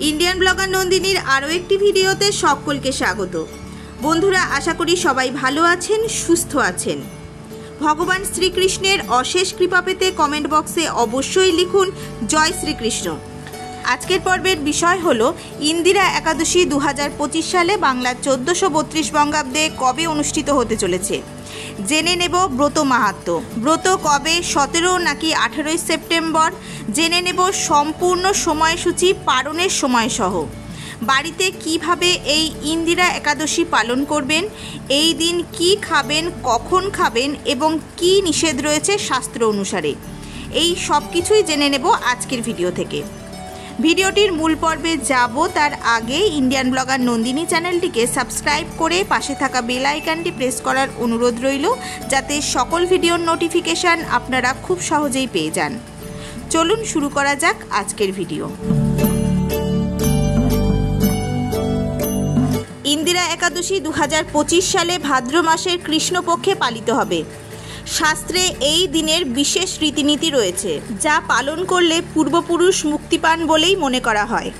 Indian blogger নন্দিনীর আরও একটি ভিডিওতে সকলকে স্বাগত। বন্ধুরা, আশা করি সবাই ভালো আছেন, সুস্থ আছেন। ভগবান শ্রীকৃষ্ণের অশেষ কৃপা পেতে কমেন্ট বক্সে অবশ্যই লিখুন জয় শ্রীকৃষ্ণ। আজকের পর্বের বিষয় হলো ইন্দিরা একাদশী 2025 সালে বাংলার 1432 বঙ্গাব্দে কবে অনুষ্ঠিত হতে চলেছে। জেনে নেব ব্রত মাহাত্ম্য। ব্রত কবে, 17 নাকি 18 সেপ্টেম্বর। জেনে নেব সম্পূর্ণ সময়সূচি, পালনের সময়সহ। বাড়িতে কিভাবে এই ইন্দিরা একাদশী পালন করবেন, এই দিন কি খাবেন, কখন খাবেন এবং কি নিষেধ রয়েছে শাস্ত্র অনুসারে, এই সব কিছুই জেনে নেব আজকের ভিডিও থেকে। ভিডিওটির মূল পর্বে যাব তার আগে ইন্ডিয়ান ব্লগার নন্দিনী চ্যানেলটিকে সাবস্ক্রাইব করে পাশে থাকা বেল আইকনটি প্রেস করার অনুরোধ রইল, যাতে সকল ভিডিওর নোটিফিকেশান আপনারা খুব সহজেই পেয়ে যান। চলুন শুরু করা যাক আজকের ভিডিও। ইন্দিরা একাদশী 2025 সালে ভাদ্র মাসের কৃষ্ণপক্ষে পালিত হবে। শাস্ত্রে এই দিনের বিশেষ রীতিনীতি রয়েছে, যা পালন করলে পূর্বপুরুষ মুক্তি পান বলেই মনে করা হয়।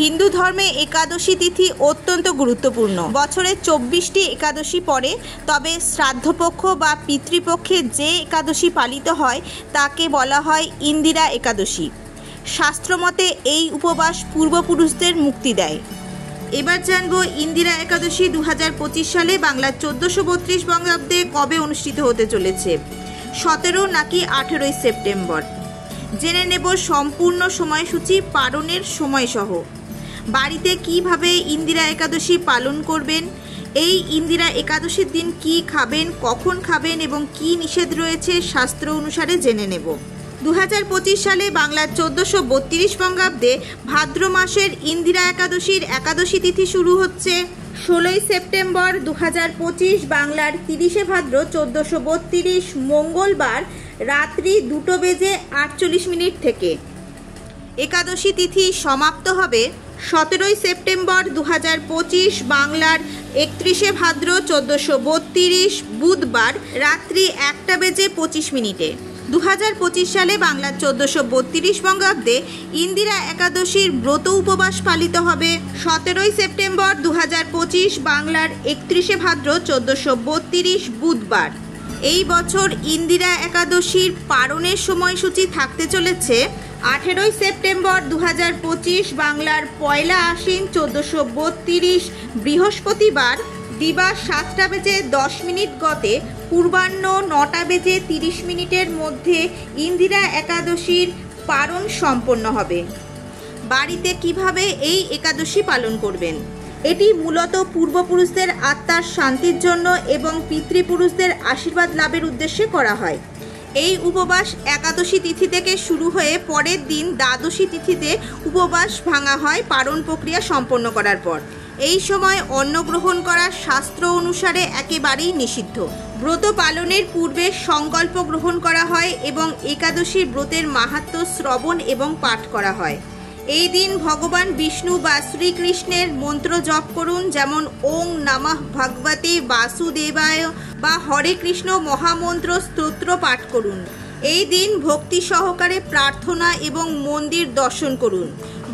হিন্দু ধর্মে একাদশী তিথি অত্যন্ত গুরুত্বপূর্ণ। বছরে 24টি একাদশী পড়ে, তবে শ্রাদ্ধপক্ষ বা পিতৃপক্ষে যে একাদশী পালিত হয় তাকে বলা হয় ইন্দিরা একাদশী। শাস্ত্রমতে এই উপবাস পূর্বপুরুষদের মুক্তি দেয়। এবার জানব ইন্দিরা একাদশী 2025 সালে বাংলার 1432 বঙ্গাব্দে কবে অনুষ্ঠিত হতে চলেছে, 17 নাকি 18 সেপ্টেম্বর। জেনে নেব সম্পূর্ণ সময়সূচি, পালনের সময়সহ। বাড়িতে কিভাবে ইন্দিরা একাদশী পালন করবেন, এই ইন্দিরা একাদশীর দিন কি খাবেন, কখন খাবেন এবং কি নিষেধ রয়েছে শাস্ত্র অনুসারে জেনে নেব। 2025 সালে বাংলার 1432 বঙ্গাব্দে ভাদ্র মাসের ইন্দিরা একাদশীর একাদশী তিথি শুরু হচ্ছে 16 সেপ্টেম্বর 2025 বাংলার 30 ভাদ্র 1432 মঙ্গলবার রাত্রি 2:48 থেকে। একাদশী তিথি সমাপ্ত হবে 17 সেপ্টেম্বর 2025 বাংলার 31 ভাদ্র 1432 বুধবার রাত্রি 1:25। 2025 সালে বাংলার 1432 বঙ্গাব্দে ইন্দিরা একাদশীর ব্রত উপবাস পালিত হবে 17 সেপ্টেম্বর 2025 বাংলার 31 ভাদ্র 1432 বুধবার। এই বছর ইন্দিরা একাদশীর পালনের সময়সূচি থাকতে চলেছে 18 সেপ্টেম্বর 2025 বাংলার 1 আশ্বিন 1432 বৃহস্পতিবার দিবা 7:10 গতে পূর্বাহ্ন 9:30 মধ্যে ইন্দিরা একাদশীর পালন সম্পন্ন হবে। বাড়িতে কিভাবে এই একাদশী পালন করবেন, এটি মূলত পূর্বপুরুষদের আত্মার শান্তির জন্য এবং পিতৃপুরুষদের আশীর্বাদ লাভের উদ্দেশ্যে করা হয়। এই উপবাস একাদশী তিথি থেকে শুরু হয়ে পরের দিন দ্বাদশী তিথিতে উপবাস ভাঙা হয় পালন প্রক্রিয়া সম্পন্ন করার পর। এই সময় অন্ন গ্রহণ করা শাস্ত্র অনুসারে একেবারেই নিষিদ্ধ। ব্রত পালনের পূর্বে সংকল্প গ্রহণ করা হয় এবং একাদশীর ব্রতের মাহাত্ম্য শ্রবণ এবং পাঠ করা হয়। এই দিন ভগবান বিষ্ণু বা শ্রীকৃষ্ণের মন্ত্র জপ করুন, যেমন ওং নমঃ ভগবতে বাসুদেবায় বা হরে কৃষ্ণ মহামন্ত্র স্তোত্র পাঠ করুন। এই দিন ভক্তি সহকারে প্রার্থনা এবং মন্দির দর্শন করুন।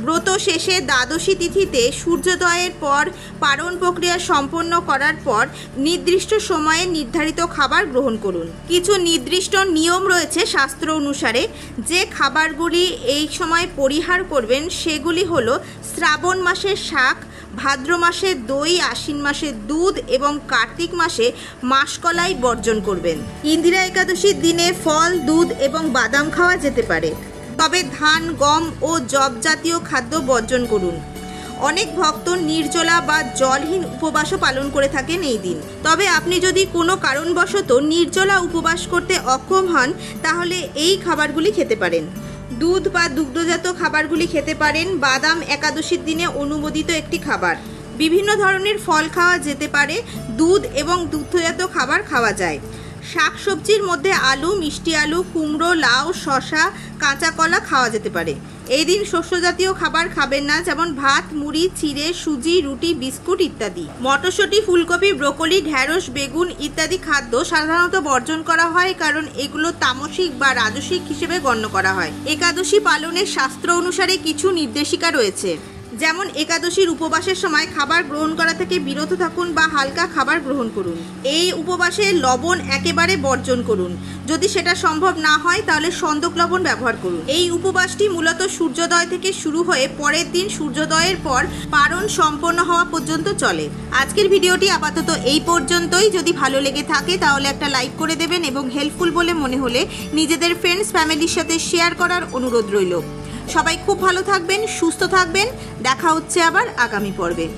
ব্রত শেষে দ্বাদশী তিথিতে সূর্যোদয়ের পর পালন প্রক্রিয়া সম্পন্ন করার পর নির্দিষ্ট সময়ে নির্ধারিত খাবার গ্রহণ করুন। কিছু নির্দিষ্ট নিয়ম রয়েছে শাস্ত্র অনুসারে। যে খাবারগুলি এই সময় পরিহার করবেন সেগুলি হলো শ্রাবণ মাসের শাক, ভাদ্র মাসে দই, আশ্বিন মাসে দুধ এবং কার্তিক মাসে মাসকলাই বর্জন করবেন। ইন্দিরা একাদশীর দিনে ফল, দুধ এবং বাদাম খাওয়া যেতে পারে, তবে ধান, গম ও যব জাতীয় খাদ্য বর্জন করুন। অনেক ভক্ত নির্জলা বা জলহীন উপবাসও পালন করে থাকেন এই দিন। তবে আপনি যদি কোনো কারণবশত নির্জলা উপবাস করতে অক্ষম হন, তাহলে এই খাবারগুলি খেতে পারেন। দুধ বা দুগ্ধজাত খাবারগুলি খেতে পারেন। বাদাম একাদশীর দিনে অনুমোদিত একটি খাবার। বিভিন্ন ধরনের ফল খাওয়া যেতে পারে। দুধ এবং দুগ্ধজাত খাবার খাওয়া যায়। শাকসবজির মধ্যে আলু, মিষ্টি আলু, কুমড়ো, লাউ, শসা, কাঁচা কলা খাওয়া যেতে পারে। এই দিন শস্য জাতীয় খাবার খাবেন না, যেমন ভাত, মুড়ি, চিড়ে, সুজি, রুটি, বিস্কুট ইত্যাদি। মটরশুঁটি, ফুলকপি, ব্রোকলি, ঢ্যাঁড়স, বেগুন ইত্যাদি খাদ্য সাধারণত বর্জন করা হয়, কারণ এগুলো তামসিক বা রাজসিক হিসেবে গণ্য করা হয়। একাদশী পালনের শাস্ত্র অনুসারে কিছু নির্দেশিকা রয়েছে। যেমন একাদশীর উপবাসের সময় খাবার গ্রহণ করা থেকে বিরত থাকুন বা হালকা খাবার গ্রহণ করুন। এই উপবাসে লবণ একেবারে বর্জন করুন। যদি সেটা সম্ভব না হয় তাহলে সন্দক লবণ ব্যবহার করুন। এই উপবাসটি মূলত সূর্যোদয় থেকে শুরু হয়ে পরের দিন সূর্যোদয়ের পর পারণ সম্পন্ন হওয়া পর্যন্ত চলে। আজকের ভিডিওটি আপাতত এই পর্যন্তই। যদি ভালো লেগে থাকে তাহলে একটা লাইক করে দেবেন এবং হেল্পফুল বলে মনে হলে নিজেদের ফ্রেন্ডস ফ্যামিলির সাথে শেয়ার করার অনুরোধ রইল। সবাই খুব ভালো থাকবেন, সুস্থ থাকবেন। দেখা হচ্ছে আবার আগামী পর্বে।